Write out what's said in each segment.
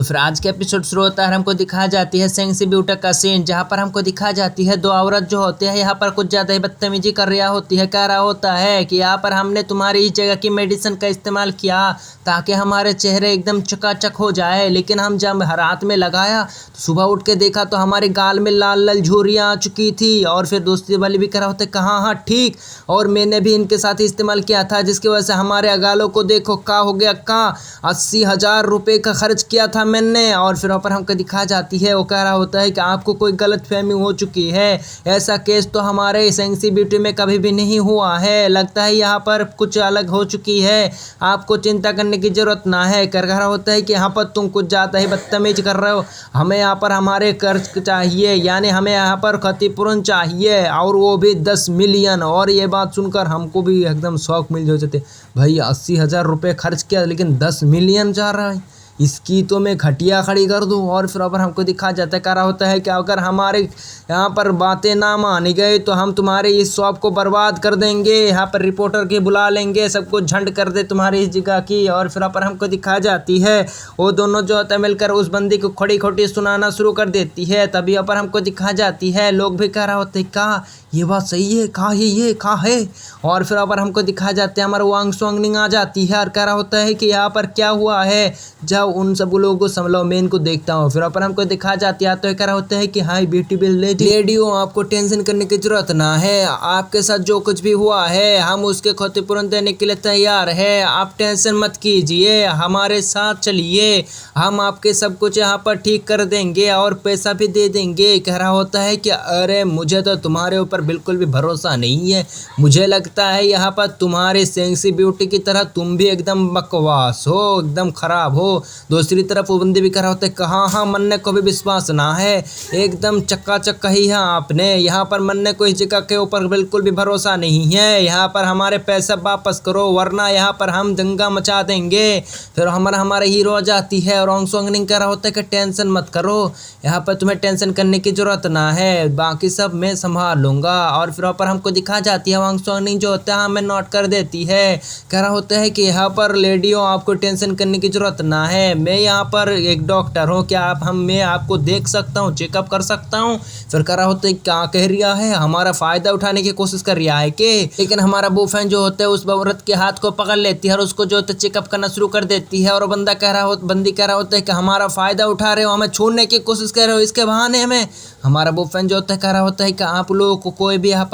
तो फिर आज के एपिसोड शुरू होता है, हमको दिखाया जाती है सेंसी ब्यूटी का सीन, जहाँ पर हमको दिखाया जाती है दो औरत जो होती है यहाँ पर कुछ ज़्यादा ही बदतमीजी कर रहा होती है। कह रहा होता है कि यहाँ पर हमने तुम्हारी इस जगह की मेडिसिन का इस्तेमाल किया ताकि हमारे चेहरे एकदम चकाचक हो जाए, लेकिन हम जब रात में लगाया तो सुबह उठ के देखा तो हमारे गाल में लाल लाल झुर्रियाँ आ चुकी थी। और फिर दोस्ती वाली भी कह रहा होता है कहाँ, हाँ ठीक, और मैंने भी इनके साथ इस्तेमाल किया था जिसकी वजह से हमारे गालों को देखो क्या हो गया, कहाँ 80,000 रुपये का खर्च किया था मैंने। और फिर ऊपर हमको दिखा जाती है, वो कह रहा होता है कि आपको कोई गलत फहमी हो चुकी है, ऐसा केस तो हमारे सेंसी ब्यूटी में कभी भी नहीं हुआ है, लगता है यहाँ पर कुछ अलग हो चुकी है, आपको चिंता करने की जरूरत ना है। कर रहा होता है कि यहाँ पर तुम कुछ ज़्यादा ही बदतमीज कर रहे हो, हमें यहाँ पर हमारे कर्ज चाहिए, यानी हमें यहाँ पर क्षतिपूर्ण चाहिए और वो भी 10 मिलियन। और ये बात सुनकर हमको भी एकदम शौक मिल जाते, भाई 80,000 रुपये खर्च किया लेकिन 10 मिलियन जा रहा है, इसकी तो मैं खटिया खड़ी कर दूं। और फिर अब हमको दिखा जाता है, कह रहा होता है कि अगर हमारे यहाँ पर बातें ना मानी गई तो हम तुम्हारे इस शॉप को बर्बाद कर देंगे, यहाँ पर रिपोर्टर के बुला लेंगे, सबको झंड कर दे तुम्हारी इस जगह की। और फिर पर हमको दिखा जाती है वो दोनों जो होता है मिलकर उस बंदी को खड़ी खोटी सुनाना शुरू कर देती है। तभी पर हमको दिखा जाती है, लोग भी कह रहा होते हैं कहा ये बात सही है, कहा ये कहा है। और फिर पर हमको दिखा जाते हैं हमारा वांग स्वांगनिंग आ जाती है और कह रहा होता है कि यहाँ पर क्या हुआ है, जब उन सब लोगों को संभलो मैं इनको देखता हूँ। फिर पर हमको दिखा जाती है तो कह रहा होता है कि हाई ब्यूटीफुल लेडियो, आपको टेंशन करने की जरूरत ना है, आपके साथ जो कुछ भी हुआ है हम उसके क्षतिपूर्ण देने के लिए तैयार है, आप टेंशन मत कीजिए, हमारे साथ चलिए, हम आपके सब कुछ यहाँ पर ठीक कर देंगे और पैसा भी दे देंगे। कह रहा होता है कि अरे मुझे तो तुम्हारे ऊपर बिल्कुल भी भरोसा नहीं है, मुझे लगता है यहाँ पर तुम्हारे सेंसी ब्यूटी की तरह तुम भी एकदम बकवास हो, एकदम खराब हो। दूसरी तरफ वो बंदी भी कह रहा होता है कहाँ, हाँ मन्ने को भी विश्वास ना है, एकदम चक्काचक कही है आपने, यहाँ पर मन्ने को इस जगह के ऊपर बिल्कुल भी भरोसा नहीं है, यहाँ पर हमारे पैसा वापस करो वरना यहाँ पर हम दंगा मचा देंगे। फिर हमारे हीरो आ जाती है और वांग स्वांगनिंग कह रहा होता है कि टेंशन मत करो, यहाँ पर तुम्हें टेंशन करने की जरूरत ना है, बाकी सब मैं संभाल लूँगा। और फिर पर हमको दिखा जाती है वांग स्वांगनिंग जो होता है हमें नोट कर देती है, कह रहा होता है कि यहाँ पर लेडियो आपको टेंशन करने की जरूरत ना है, मैं यहाँ पर एक डॉक्टर हूँ, क्या मैं आपको देख सकता हूँ, चेकअप कर सकता हूँ। फिर कह रहा होता है क्या कह रहा है, हमारा फायदा उठाने की कोशिश कर रहा है कि, लेकिन हमारा बॉयफ्रेंड जो होता है उस औरत के हाथ को पकड़ लेती है और उसको जो होता है चेकअप करना शुरू कर देती है। और बंदी कह रहा होता है कि हमारा फायदा उठा रहे हो, हमें छोड़ने की कोशिश कर रहे हो, इसके बहाने हमें। हमारा बॉयफ्रेंड जो होता है कह रहा होता है कि आप लोगों को कोई भी यहाँ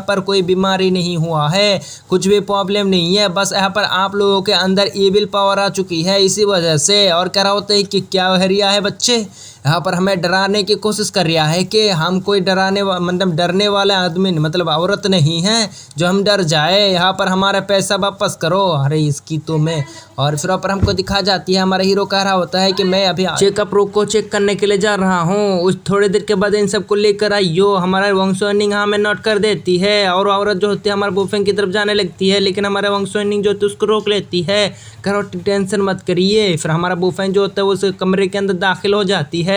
पर कोई बीमारी नहीं हुआ है, कुछ भी प्रॉब्लम नहीं है, बस यहाँ पर आप लोगों के अंदर इविल पावर आ चुकी है इसी वजह से। और कह रहा होता है कि क्या हरिया है बच्चे, यहाँ पर हमें डराने की कोशिश कर रहा है कि हम कोई मतलब डरने वाले आदमी मतलब औरत नहीं है जो हम डर जाए, यहाँ पर हमारा पैसा वापस करो। अरे इसकी तो मैं। और फिर पर हमको दिखा जाती है हमारा हीरो कह रहा होता है कि मैं अभी चेकअप रोग को चेक करने के लिए जा रहा हूँ, उस थोड़ी देर के बाद इन सबको लेकर आइयो। हमारा वांग स्वांगनिंग हमें नोट कर देती है और औरत जो होती है हमारे बॉयफ्रेंड की तरफ जाने लगती है, लेकिन हमारा वांग स्वांगनिंग जो होती है उसको रोक लेती है, करो टेंशन मत करिए। फिर हमारा बॉयफ्रेंड जो होता है उस कमरे के अंदर दाखिल हो जाती है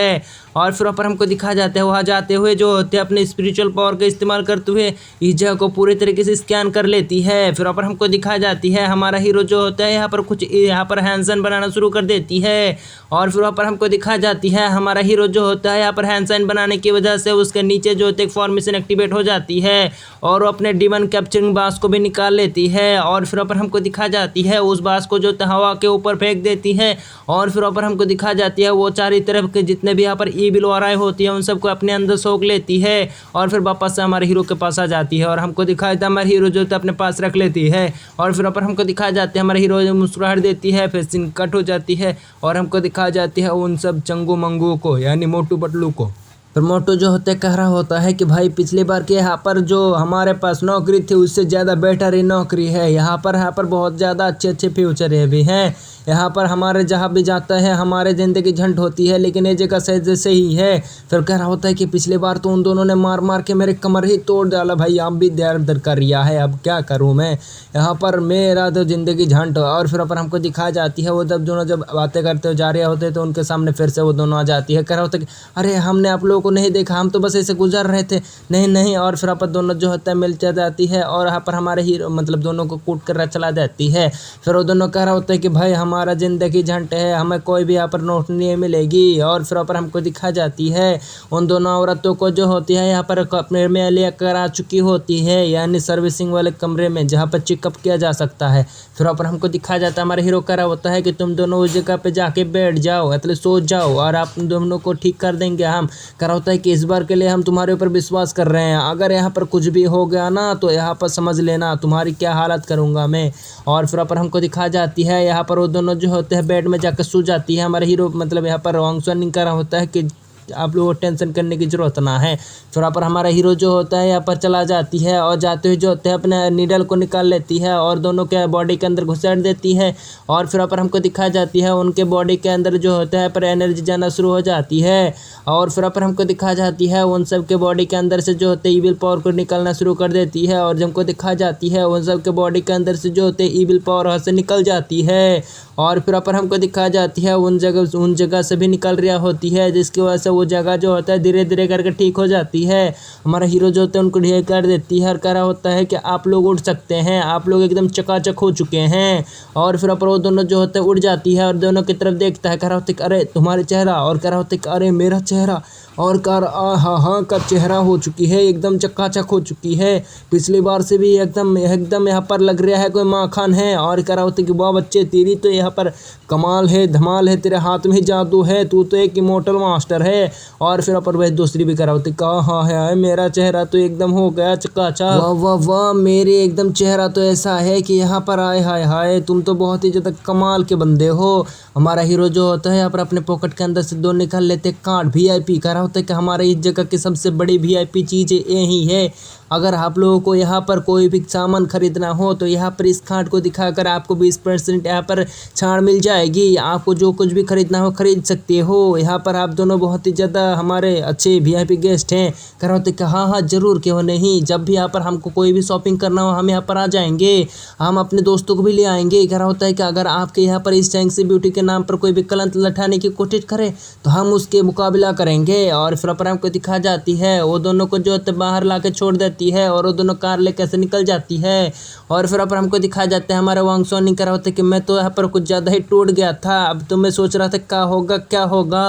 और फिर पर हमको दिखा जाता है वहाँ जाते हुए जो होते हैं अपने स्पिरिचुअल पावर का इस्तेमाल करते हुए इस जगह को पूरे तरीके से स्कैन कर लेती है। फिर पर हमको दिखा जाती है हमारा हीरो जो होता है यहाँ पर हैंडसाइन बनाना शुरू कर देती है। और फिर पर हमको दिखा जाती है हमारा हीरो जो होता है यहाँ पर हैंडसाइन बनाने की वजह से उसके नीचे जो होता है फॉर्मेशन एक्टिवेट हो जाती है और वो अपने डिमन कैप्चरिंग बास को भी निकाल लेती है। और फिर पर हमको दिखा जाती है उस बास को जो हवा के ऊपर फेंक देती है। और फिर पर हमको दिखा जाती है वो चारों तरफ के जितने भी यहाँ पर इविल वाराएं होती है उन सबको अपने अंदर सोख लेती है और फिर वापस से हमारे हीरो के पास आ जाती है और हमको दिखा जाता है हमारे हीरो जो अपने पास रख लेती है। और फिर पर हमको दिखा जाते हैं हमारे हीरो मुस्कुराहट देती है, फिर सीन कट हो जाती है और हमको दिखा जाती है उन सब चंगू मंगू को यानी मोटू पतलू को। फिर मोटू जो होते कह रहा होता है कि भाई पिछली बार के यहाँ पर जो हमारे पास नौकरी थी उससे ज़्यादा बेटर ही नौकरी है, यहाँ पर बहुत ज़्यादा अच्छे फ्यूचर है भी हैं, यहाँ पर हमारे जहाँ भी जाता है हमारे ज़िंदगी झंड होती है, लेकिन ये जगह सही है। फिर कह रहा होता है कि पिछली बार तो उन दोनों ने मार के मेरे कमर ही तोड़ डाला, भाई आप भी दर्द कर रिया है, अब क्या करूँ मैं, यहाँ पर मेरा तो ज़िंदगी झंड। और फिर पर हमको दिखा जाती है वो जब बातें करते जा रहे होते तो उनके सामने फिर से वो दोनों आ जाती है। कह रहा होता है कि अरे हमने आप लोगों को नहीं देखा, हम तो बस ऐसे गुजर रहे थे, नहीं। और फिर पर दोनों जो होता है मिल जाती है और यहाँ पर हमारे हीरो मतलब दोनों को कूट कर चला देती है। फिर वो दोनों कह रहा होता है कि भाई हम हमारा ज़िंदगी झंड है, हमें कोई भी यहाँ पर नौकरी नहीं मिलेगी। और फिर यहाँ पर हमको दिखा जाती है उन दोनों औरतों को जो होती है यहाँ पर अपने में लेकर आ चुकी होती है, यानी सर्विसिंग वाले कमरे में जहाँ पर चेकअप किया जा सकता है। फिर यहाँ पर हमको दिखाया जाता है हमारा हीरो कह रहा होता है कि तुम दोनों उस जगह पे जाके बैठ जाओ, मतलब सो जाओ और आप दोनों को ठीक कर देंगे हम। कह रहा होता है कि इस बार के लिए हम तुम्हारे ऊपर विश्वास कर रहे हैं, अगर यहाँ पर कुछ भी हो गया ना तो यहाँ पर समझ लेना तुम्हारी क्या हालत करूँगा मैं। और फिर यहाँ पर हमको दिखा जाती है यहाँ पर वो दोनों जो होते हैं बेड में जाकर सो जाती है। हमारे हीरो मतलब यहाँ पर वांग सुनिंग कह रहा होता है कि आप लोगों को टेंशन करने की ज़रूरत ना है। फिर यहाँ पर हमारा हीरो जो होता है यहाँ पर चला जाती है और जाते हुए जो होते हैं अपने नीडल को निकाल लेती है और दोनों के बॉडी के अंदर घुसेड़ देती है। और फिर यहाँ पर हमको दिखाई जाती है उनके बॉडी के अंदर जो होता है पर एनर्जी जाना शुरू हो जाती है। और फिर यहाँ पर हमको दिखा जाती है उन सब के बॉडी के अंदर से जो होते हैं ईविल पावर को निकलना शुरू कर देती है। और हमको दिखा जाती है उन सब के बॉडी के अंदर से जो होते हैं ईविल पावर से निकल जाती है। और फिर यहाँ पर हमको दिखा जाती है उन जगह से भी निकल रहा होती है, जिसकी वजह से वो जगह जो होता है धीरे धीरे करके ठीक हो जाती है। हमारा हीरो जो होता है उनको ढेर कर देती है और कह रहा होता है कि आप लोग उड़ सकते हैं, आप लोग एकदम चकाचक हो चुके हैं। और फिर पर वो दोनों जो होते हैं उड़ जाती है और दोनों की तरफ देखता है, कह रहा होता है कि अरे तुम्हारे चेहरा, और कह रहा होता है कि अरे मेरा चेहरा, और कार हाँ का चेहरा हो चुकी है, एकदम चकाचक हो चुकी है, पिछली बार से भी एकदम एकदम यहाँ पर लग रहा है कोई माखन है। और कह रहा होता है कि वाह बच्चे तेरी तो यहाँ पर कमाल है, धमाल है, तेरे हाथ में ही जादू है, तू तो एक इमोर्टल मास्टर है। और फिर पर वह दूसरी भी कह रहा होती कहा है मेरा चेहरा तो एकदम हो गया चकाचक, वाह वाह वाह मेरे एकदम चेहरा तो ऐसा है कि यहाँ पर आए हाय हाय तुम तो बहुत ही ज़्यादा कमाल के बंदे हो। हमारा हीरो जो होता है यहाँ पर अपने पॉकेट के अंदर से दो निकाल लेते कार्ड VIP। कह रहा होता है कि हमारे इस जगह की सबसे बड़ी VIP चीज़ यही है, अगर आप लोगों को यहाँ पर कोई भी सामान खरीदना हो तो यहाँ पर इस कार्ड को दिखाकर आपको 20% यहाँ पर छाड़ मिल जाएगी, आपको जो कुछ भी खरीदना हो खरीद सकते हो। यहाँ पर आप दोनों बहुत ही ज़्यादा हमारे अच्छे VIP गेस्ट हैं। कह रहा होता है कि हाँ हाँ ज़रूर क्यों नहीं, जब भी यहाँ पर हमको कोई भी शॉपिंग करना हो हम यहाँ पर आ जाएंगे, हम अपने दोस्तों को भी ले आएंगे। कह रहा होता है कि अगर आपके यहाँ पर इस सेंक्सी ब्यूटी के नाम पर कोई भी कलंक लठाने की कोशिश करे तो हम उसके मुकाबला करेंगे। और फिर पर हमको दिखा जाती है वो दोनों को जो है बाहर ला के छोड़ देती है और वो दोनों कार लेकर कैसे निकल जाती है। और फिर पर हमको दिखा जाता है हमारा वांग सोनिंग कह रहा होता है कि मैं तो यहाँ पर कुछ ज़्यादा ही टूट गया था, अब तो मैं सोच रहा था क्या होगा क्या होगा।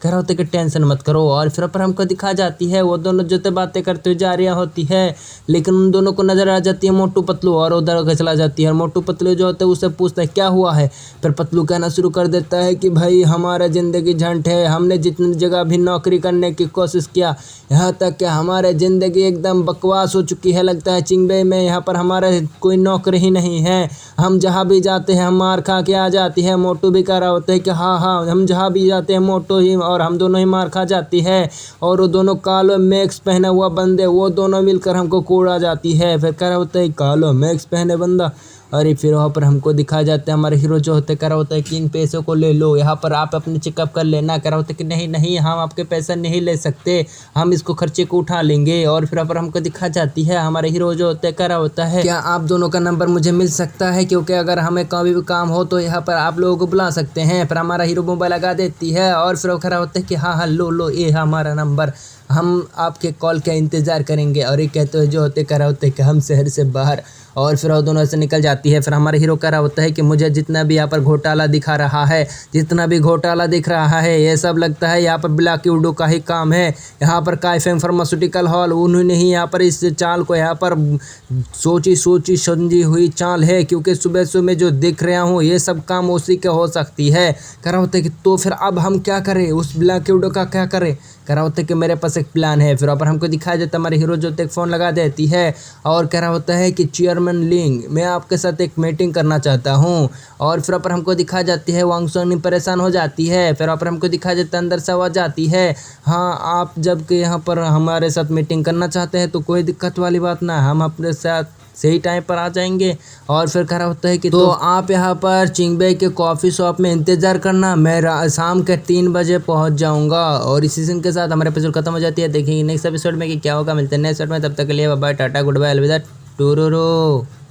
कह रहा होता है कि टेंशन मत करो। और फिर पर हमको दिखा जाती है वो दोनों जो बातें करते हुए जा रही होती है, लेकिन उन दोनों को नजर आ जाती है मोटू पतलू और उधर चला जाती है। और मोटू पतलू जो होता है उससे पूछता है क्या हुआ है। फिर पतलू कहना शुरू कर देता है कि भाई हमारा ज़िंदगी झंड है, हमने जितनी जगह भी नौकरी करने की कोशिश किया यहाँ तक कि हमारे ज़िंदगी एकदम बकवास हो चुकी है, लगता है चिंगबे में यहाँ पर हमारा कोई नौकरी ही नहीं है, हम जहाँ भी जाते हैं हम मार खा के आ जाती है। मोटू भी कह रहा होता है कि हाँ हाँ हम जहाँ भी जाते हैं मोटू ही और हम दोनों ही मार खा जाती है। और वो दोनों कालो मैक्स पहने हुआ बंदे वो दोनों मिलकर हमको कूड़ा जाती है। फिर कह रहा होता है कालो मैक्स पहने बंदा, अरे फिर वहाँ पर हमको दिखाया जाता है हमारे हीरो जो होते हैं कह रहा होता है कि इन पैसों को ले लो, यहाँ पर आप अपने चेकअप कर लेना। कह रहा होता है कि नहीं नहीं हम आपके पैसा नहीं ले सकते, हम इसको खर्चे को उठा लेंगे। और फिर यहाँ पर हमको दिखा जाती है हमारे हीरो जो होते हैं कह रहा होता है क्या आप दोनों का नंबर मुझे मिल सकता है, क्योंकि अगर हमें कभी भी काम हो तो यहाँ पर आप लोगों को बुला सकते हैं। फिर हमारा हीरो मोबाइल लगा देती है और फिर वो कह रहा होता है कि हाँ हाँ लो ये हमारा नंबर, हम आपके कॉल का इंतज़ार करेंगे। और ये कहते हुए जो होते कह रहा होते हैं कि हम शहर से बाहर। और फिर वो दोनों से निकल जाती है। फिर हमारे हीरो कह रहा होता है कि मुझे जितना भी यहाँ पर घोटाला दिखा रहा है, जितना भी घोटाला दिख रहा है ये सब लगता है यहाँ पर ब्लैक विडो का ही काम है। यहाँ पर काइफेम फार्मास्यूटिकल हॉल उन्होंने ही यहाँ पर इस चाल को यहाँ पर सोची समझी हुई चाल है, क्योंकि सुबह सुबह जो दिख रहा हूँ ये सब काम उसी के हो सकती है। कह रहा होता है कि तो फिर अब हम क्या करें, उस ब्लैक विडो का क्या करें। कह रहा होता है कि मेरे पास एक प्लान है। फिर पर हमको दिखाया जाता है हमारे हीरो जो एक फ़ोन लगा देती है और कह रहा होता है कि चेयरमैन लिंग मैं आपके साथ एक मीटिंग करना चाहता हूँ। और फिर पर हमको दिखा जाती है वांग सोनिंग परेशान हो जाती है। फिर पर हमको दिखाया जाता है अंदर से आवाज़ आती है हाँ आप जब कि यहाँ पर हमारे साथ मीटिंग करना चाहते हैं तो कोई दिक्कत वाली बात ना, हम अपने साथ सही टाइम पर आ जाएंगे। और फिर कह रहा होता है कि तो आप यहाँ पर चिंगबे के कॉफ़ी शॉप में इंतज़ार करना, मैं शाम के 3 बजे पहुँच जाऊँगा। और इसी सीन के साथ हमारे एपिसोड खत्म हो जाती है। देखेंगे नेक्स्ट एपिसोड में कि क्या होगा, मिलते हैं नेक्स्ट एपिसोड में, तब तक के लिए बाय टाटा गुड बाय अलविदा टूरू।